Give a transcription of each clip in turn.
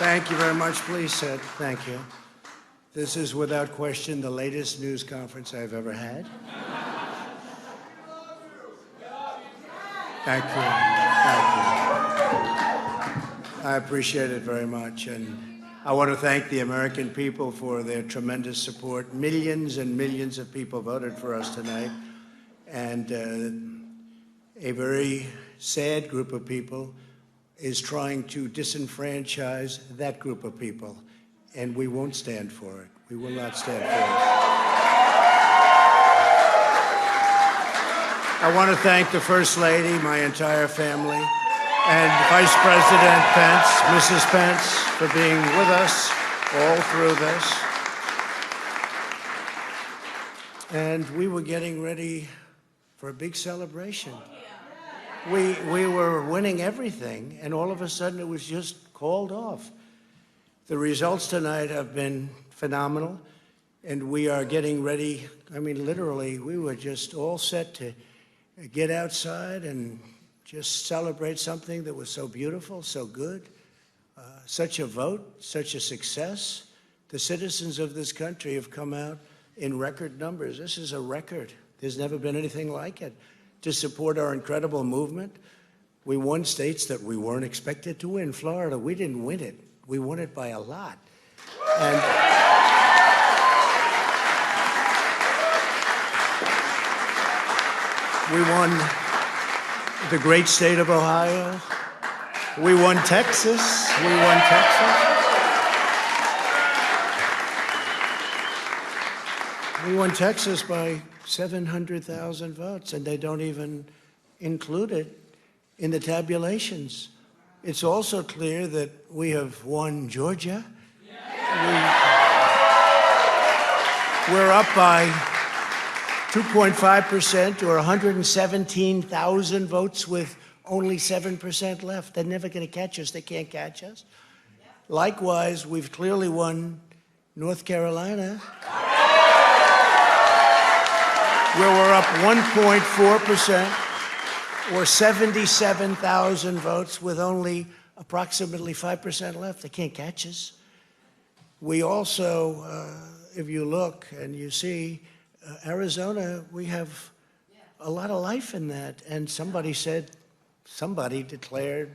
Thank you very much. Please sit. Thank you. This is without question the latest news conference I've ever had. Thank you. Thank you. I appreciate it very much. And I want to thank the American people for their tremendous support. Millions and millions of people voted for us tonight. And a very sad group of people is trying to disenfranchise that group of people. And we won't stand for it. We will not stand for it. I want to thank the First Lady, my entire family, and Vice President Pence, Mrs. Pence, for being with us all through this. And we were getting ready for a big celebration. We were winning everything, and all of a sudden it was just called off. The results tonight have been phenomenal, and we are getting ready. I mean, literally, we were just all set to get outside and just celebrate something that was so beautiful, so good, such a vote, such a success. The citizens of this country have come out in record numbers. This is a record. There's never been anything like it. To support our incredible movement, we won states that we weren't expected to win. Florida, we didn't win it. We won it by a lot. And we won the great state of Ohio. We won Texas. We won Texas. We won Texas by 700,000 votes, and they don't even include it in the tabulations. It's also clear that we have won Georgia. We're up by 2.5% or 117,000 votes with only 7% left. They're never going to catch us. They can't catch us. Likewise, we've clearly won North Carolina, where we're up 1.4%. or 77,000 votes with only approximately 5% left. They can't catch us. We also, if you look and you see, Arizona, we have a lot of life in that. And somebody declared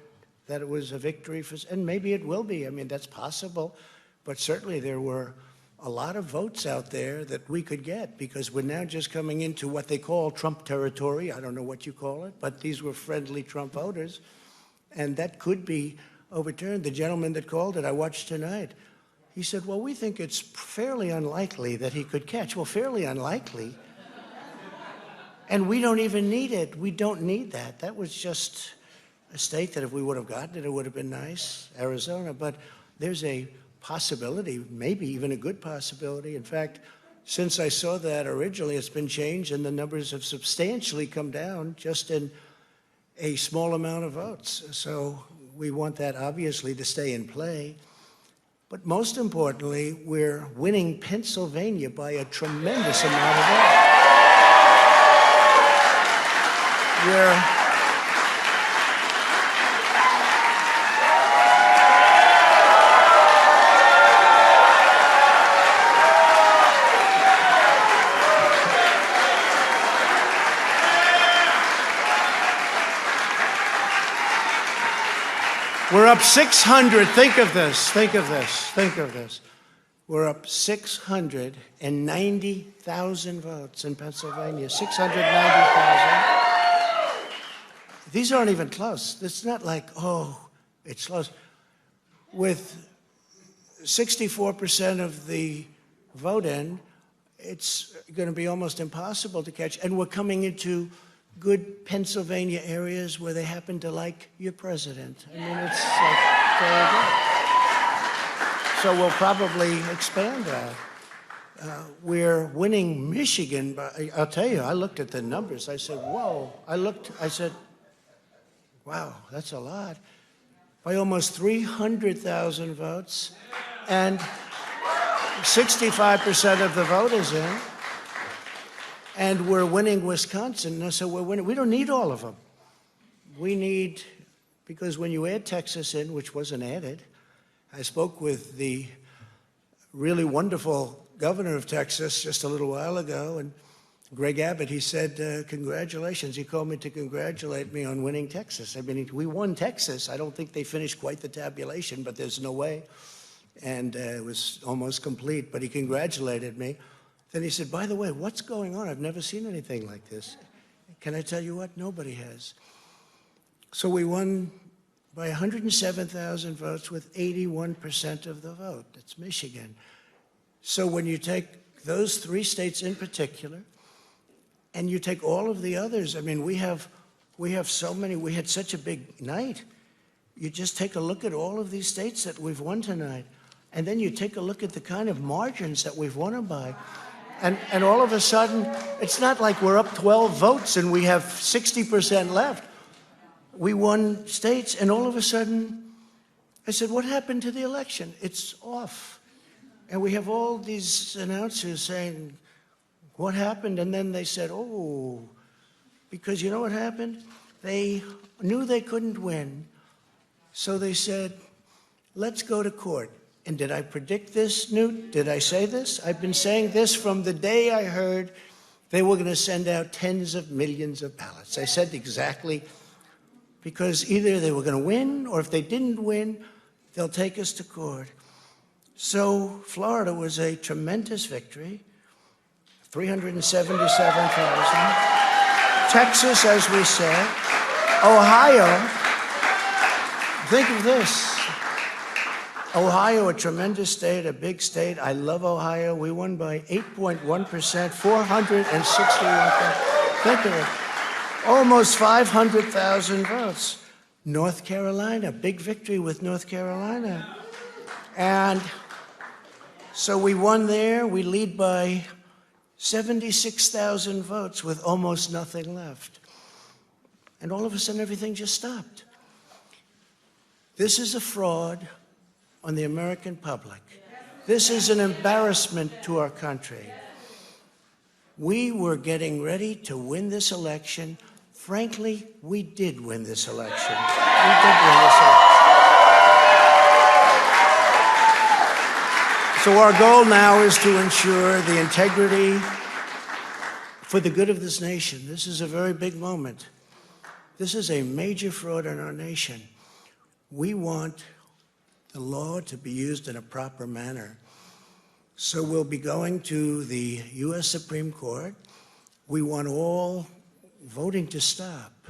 that it was a victory for, and maybe it will be. I mean, that's possible. But certainly there were a lot of votes out there that we could get because we're now just coming into what they call Trump territory. I don't know what you call it, but these were friendly Trump voters. And that could be overturned. The gentleman that called it, I watched tonight, he said, well, we think it's fairly unlikely that he could catch. Well, fairly unlikely. And we don't even need it. We don't need that. That was just a state that if we would have gotten it, it would have been nice, Arizona. But there's a possibility, maybe even a good possibility. In fact, since I saw that originally, it's been changed and the numbers have substantially come down just in a small amount of votes. So we want that obviously to stay in play. But most importantly, we're winning Pennsylvania by a tremendous amount of votes. We're up 600. Think of this. Think of this. Think of this. We're up 690,000 votes in Pennsylvania. 690,000. These aren't even close. It's not like, oh, it's close. With 64% of the vote in, it's going to be almost impossible to catch. And we're coming into good Pennsylvania areas where they happen to like your president. I mean, it's like very good. So we'll probably expand that. We're winning Michigan, but I'll tell you, I looked at the numbers. I said, whoa. I said, wow, that's a lot. By almost 300,000 votes, and 65% of the vote is in. And we're winning Wisconsin, so we're winning. We don't need all of them. We need, because when you add Texas in, which wasn't added, I spoke with the really wonderful governor of Texas just a little while ago, and Greg Abbott, he said, congratulations. He called me to congratulate me on winning Texas. I mean, we won Texas. I don't think they finished quite the tabulation, but there's no way. And it was almost complete, but he congratulated me. Then he said, by the way, what's going on? I've never seen anything like this. Can I tell you what? Nobody has. So we won by 107,000 votes with 81% of the vote. That's Michigan. So when you take those 3 states in particular, and you take all of the others, I mean, we have so many, we had such a big night. You just take a look at all of these states that we've won tonight, and then you take a look at the kind of margins that we've won them by. And all of a sudden, it's not like we're up 12 votes and we have 60% left. We won states, and all of a sudden, I said, what happened to the election? It's off. And we have all these announcers saying, what happened? And then they said, oh, because you know what happened? They knew they couldn't win, so they said, let's go to court. And did I predict this, Newt? Did I say this? I've been saying this from the day I heard they were going to send out tens of millions of ballots. I said exactly, because either they were going to win, or if they didn't win, they'll take us to court. So Florida was a tremendous victory, 377,000. Texas, as we said. Ohio, think of this. Ohio, a tremendous state, a big state. I love Ohio. We won by 8.1%, 461,000. Think of it. Almost 500,000 votes. North Carolina, big victory with North Carolina. And so we won there. We lead by 76,000 votes with almost nothing left. And all of a sudden, everything just stopped. This is a fraud on the American public. This is an embarrassment to our country. We were getting ready to win this election. Frankly, we did win this election. We did win this election. So our goal now is to ensure the integrity for the good of this nation. This is a very big moment. This is a major fraud in our nation. We want the law to be used in a proper manner. So we'll be going to the U.S. Supreme Court. We want all voting to stop.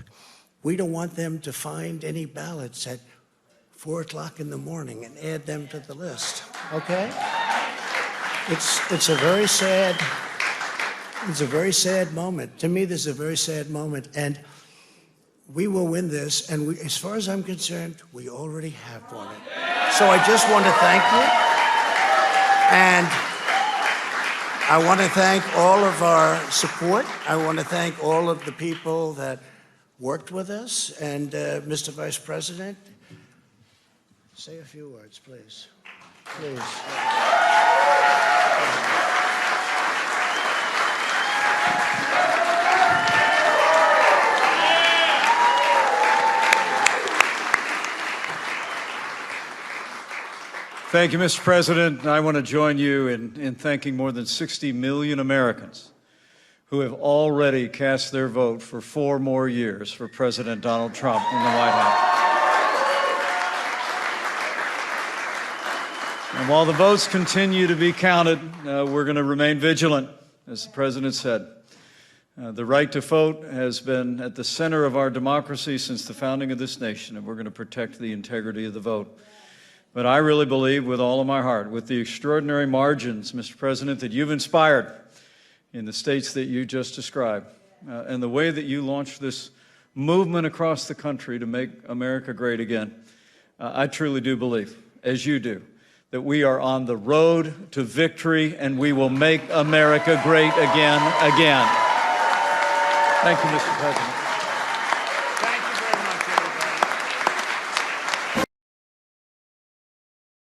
We don't want them to find any ballots at 4 o'clock in the morning and add them to the list, okay? It's a very sad moment. To me, this is a very sad moment, and we will win this, and we, as far as I'm concerned, we already have won it. So I just want to thank you, and I want to thank all of our support. I want to thank all of the people that worked with us, and Mr. Vice President, say a few words, please. Please. Thank you, Mr. President. I want to join you in thanking more than 60 million Americans who have already cast their vote for 4 more years for President Donald Trump in the White House. And while the votes continue to be counted, we're going to remain vigilant, as the President said. The right to vote has been at the center of our democracy since the founding of this nation, and we're going to protect the integrity of the vote. But I really believe with all of my heart, with the extraordinary margins, Mr. President, that you've inspired in the states that you just described, and the way that you launched this movement across the country to make America great again, I truly do believe, as you do, that we are on the road to victory and we will make America great again. Thank you, Mr. President.